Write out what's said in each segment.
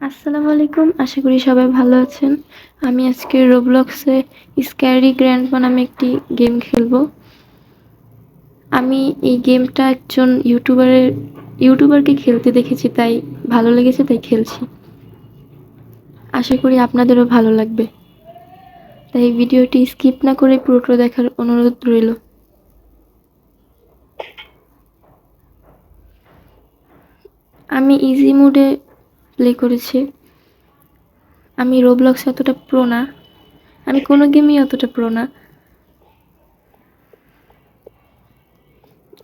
আসসালামু আলাইকুম। আশা করি সবাই ভালো আছেন। আমি আজকে রোবলক্সে স্ক্যারি গ্র্যান্ডপা নামে একটি গেম খেলবো। আমি এই গেমটা একজন ইউটিউবারকে খেলতে দেখেছি, তাই ভালো লেগেছে, তাই খেলছি। আশা করি আপনাদেরও ভালো লাগবে। তাই ভিডিওটি স্কিপ না করে পুরোটা দেখার অনুরোধ রইল। আমি ইজি মোডে প্লে করেছি। আমি রোবলক্সে অতটা প্রো না। আমি কোনো গেমই অতটা প্রো না।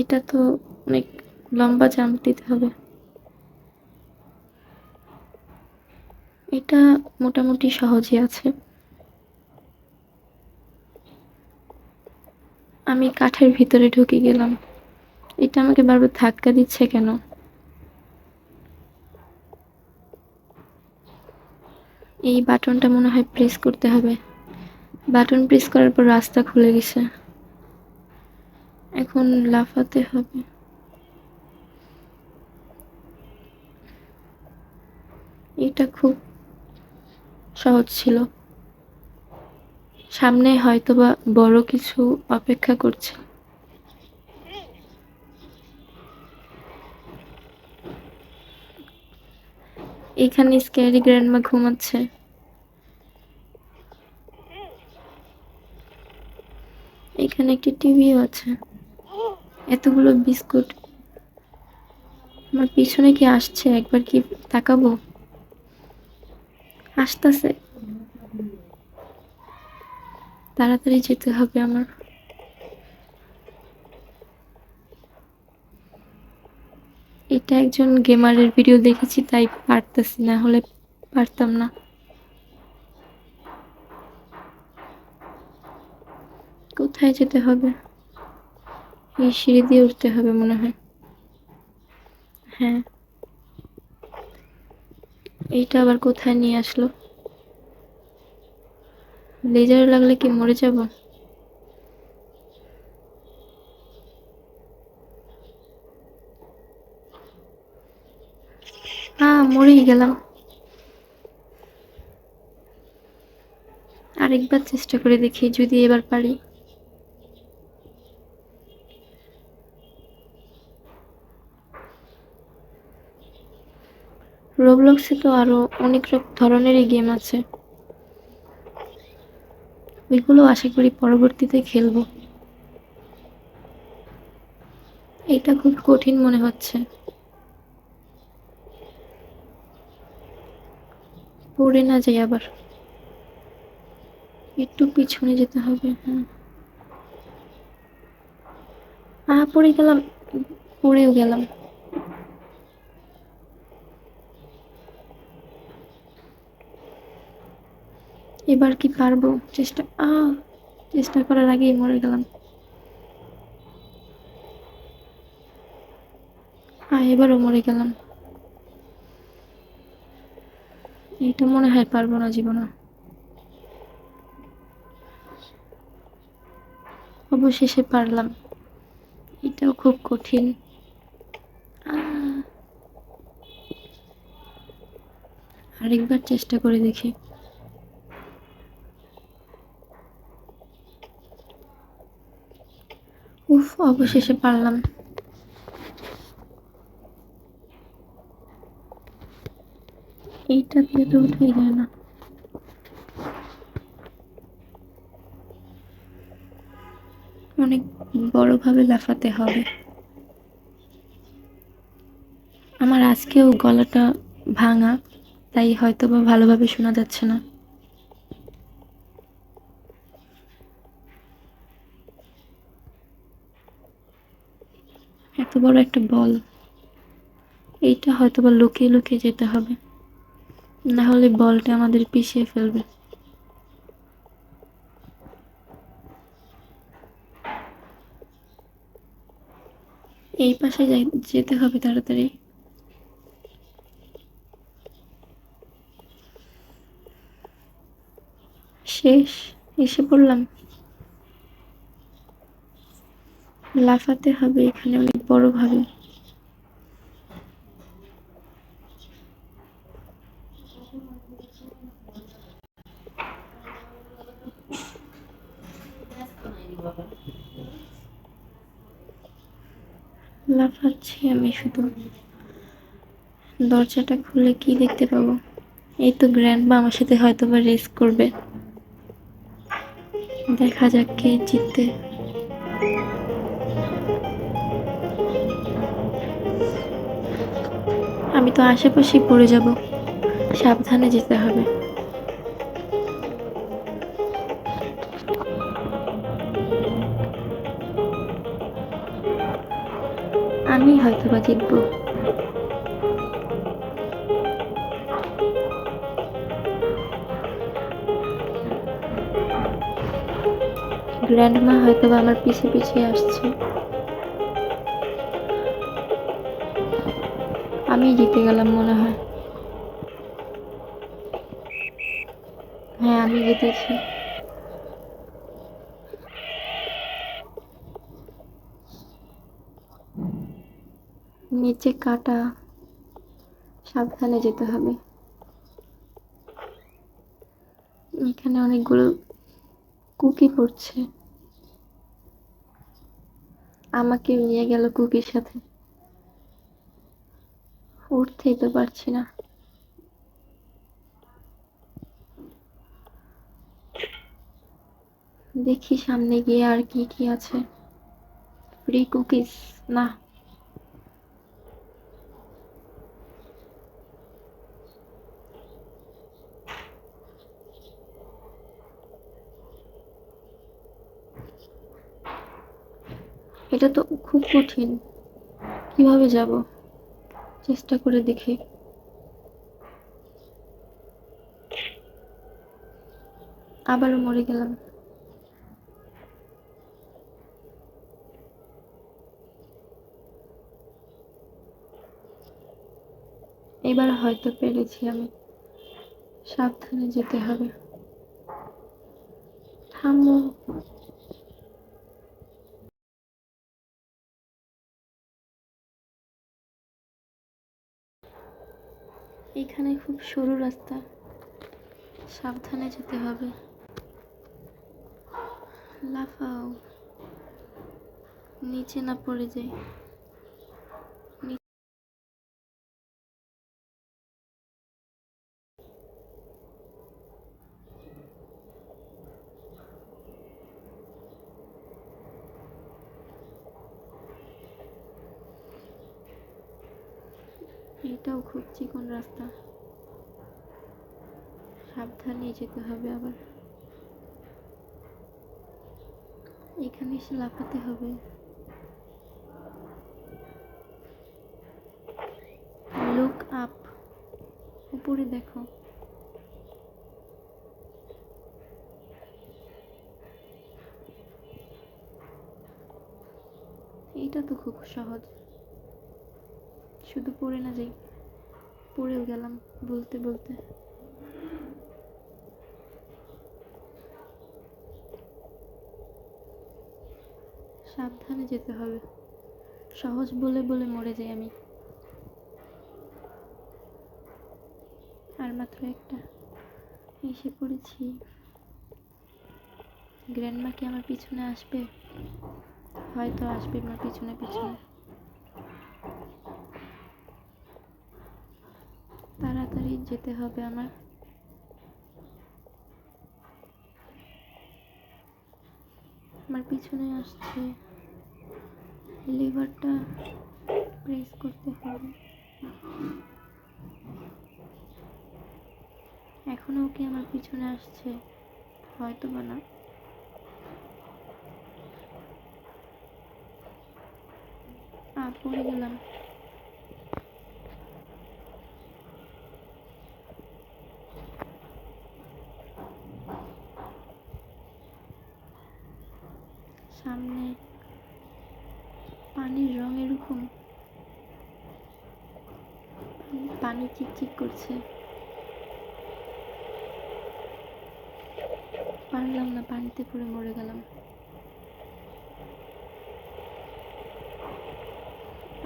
এটা তো অনেক লম্বা জাম্প দিতে হবে। এটা মোটামুটি সহজই আছে। আমি কাঠের ভিতরে ঢুকে গেলাম। এটা আমাকে বারবার ধাক্কা দিচ্ছে কেন? এই বাটনটা মনে হয় প্রেস করতে হবে। বাটন প্রেস করার পর রাস্তা খুলে গেছে। এখন লাফাতে হবে। এটা খুব সহজ ছিল। সামনে হয়তোবা বড় কিছু অপেক্ষা করছে। এখানে স্ক্যারি গ্র্যান্ডমা ঘুমাচ্ছে। এখানে একটি টিভিও আছে। এতগুলো বিস্কুট। আমার পিছনে কি আসছে? একবার কি তাকাবো? আসতেছে। তাড়াতাড়ি যেতে হবে আমার। এটা একজন গেমারের ভিডিও দেখেছি, তাই পারতেছি, না হলে পারতাম না। কোথায় যেতে হবে? এই সিঁড়ি দিয়ে উঠতে হবে মনে হয়। হ্যাঁ, এইটা আবার কোথায় নিয়ে আসলো? লেজার লাগলে কি মরে যাব? মরেই গেলাম। আরেকবার চেষ্টা করে দেখি, যদি এবার পারি। রোবলক্সে তো আরো অনেক ধরনেরই গেম আছে। ওইগুলো আশা করি পরবর্তীতে খেলবো। এটা খুব কঠিন মনে হচ্ছে। পড়ে না যাই আবার। একটু পিছনে যেতে হবে। হ্যাঁ, পড়ে গেলাম। পড়েও গেলাম। এবার কি পারবো? চেষ্টা করার আগেই মরে গেলাম। এবারও মরে গেলাম। এটা মনে হয় পারবো না জীবনে। অবশেষে পারলাম। এটাও খুব কঠিন। আরেকবার চেষ্টা করে দেখি। অবশেষে পারলাম। এইটা দিয়ে তো উঠেই যায় না। অনেক বড়ভাবে লাফাতে হবে। আমার আজকেও গলাটা ভাঙা, তাই হয়তোবা ভালোভাবে শোনা যাচ্ছে না। এত বড় একটা বল। এইটা হয়তোবা লুকিয়ে লুকিয়ে যেতে হবে, না হলে বলটা আমাদের পিষিয়ে ফেলবে। এই পাশে যেতে হবে তাড়াতাড়ি। শেষ। এসে পড়লাম। লাফাতে হবে এখানে অনেক বড়ভাবে। লাফাচ্ছি আমি শুধু। দরজাটা খুলে কি দেখতে পাবো? এই তো গ্র্যান্ডমা আমার সাথে হয়তো বা রেস করবে। দেখা যাক কে জিততে। আমি তো আশেপাশেই পড়ে যাব, সাবধানে যেতে হবে। আমি হয়তো বা জিতবো। গ্র্যান্ডমা হয়তো বা আমার পিছে পিছে আসছে। আমি জিতে গেলাম মনে হয়। হ্যাঁ, আমি জিতেছি। নিচে কাটা, সাবধানে যেতে হবে। এখানে অনেকগুলো কুকি পড়ছে, আমাকে নিয়ে গেল কুকির সাথে। উঠতেই তো পারছি না। দেখি সামনে গিয়ে আর কি কি আছে। ফ্রি কুকিজ না। এটা তো খুব কঠিন, কিভাবে যাব? চেষ্টা করে দেখি। আবারও মরে গেলাম। এবার হয়তো পেরেছি আমি। সাবধানে যেতে হবে। থামো। এখানে খুব সরু রাস্তা, সাবধানে যেতে হবে। লাফাও, নিচে না পড়ে যাই। এটাও খুব চিকন রাস্তা, সাবধানে যেতে হবে আবার। এখানে এসে লাফাতে হবে। লুক আপ, উপরে দেখো। এইটা তো খুব সহজ, শুধু পড়ে না যাই। পড়েও গেলাম বলতে বলতে। সাবধানে যেতে হবে। সহজ বলে বলে মরে যাই আমি। আর মাত্র একটা। এসে পড়েছি। গ্র্যান্ডমা কি আমার পিছনে আসবে? হয়তো আসবে আমার পিছনে পিছনে। তাড়াতাড়ি যেতে হবে আমার। আমার পিছনে আসছে। লিভারটা প্রেস করতে হবে। এখনো কি আমার পিছনে আসছে? হয়তো বা না। পড়ে গেলাম। সামনে পানির রং এরকম, পানি চিকচিক করছে। পারলাম না, পানিতে পড়ে মরে গেলাম।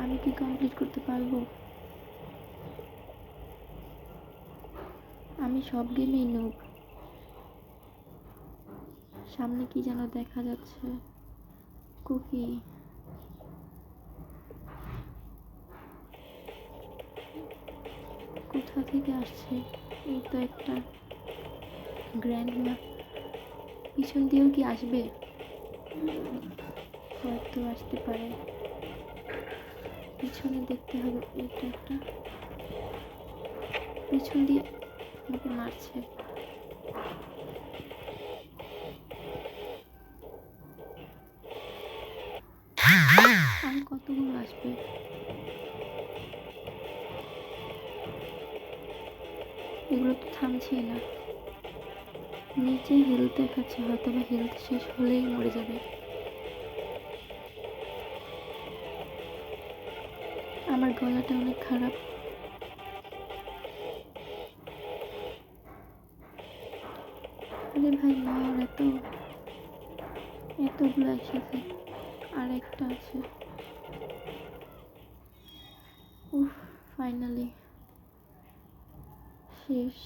আমি কি কমপ্লিট করতে পারবো? আমি সব গেমেই নুব। সামনে কি যেন দেখা যাচ্ছে, কুকি। কোথা থেকে আসছে? এই তো একটা গ্র্যান্ডমা। পিছন দিয়েও কি আসবে? হয়তো আসতে পারে। পিছনে দেখতে হবে। এটা একটা পিছন দিয়ে আমাকে মারছে। আর কতগুলো আসবে? এগুলো তো থামছেই না। নিচে হেলথ দেখাচ্ছে, হয়তো বা হেলথ শেষ হলেই মরে যাবে। আমার গলাটা অনেক খারাপ। আরে ভাই মর, এতগুলো একসাথে। আর একটা আছে। উফ, ফাইনালি শেষ।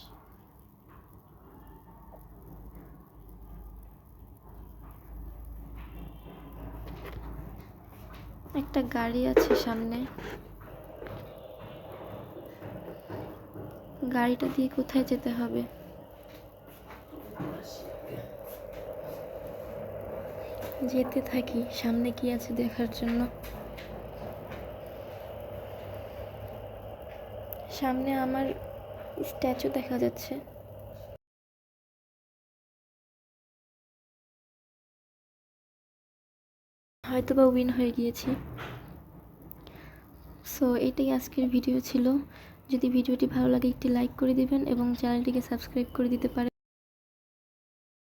একটা গাড়ি আছে সামনে। গাড়িটা দিয়ে কোথায় যেতে হবে? যেতে থাকি সামনে কি আছে দেখার জন্য। সামনে আমার স্ট্যাচু দেখা যাচ্ছে। হয়তো বা উইন হয়ে গিয়েছি। সো এটাই আজকের ভিডিও ছিল। যদি ভিডিওটি ভালো লাগে একটি লাইক করে দিবেন এবং চ্যানেলটিকে সাবস্ক্রাইব করে দিতে পারেন।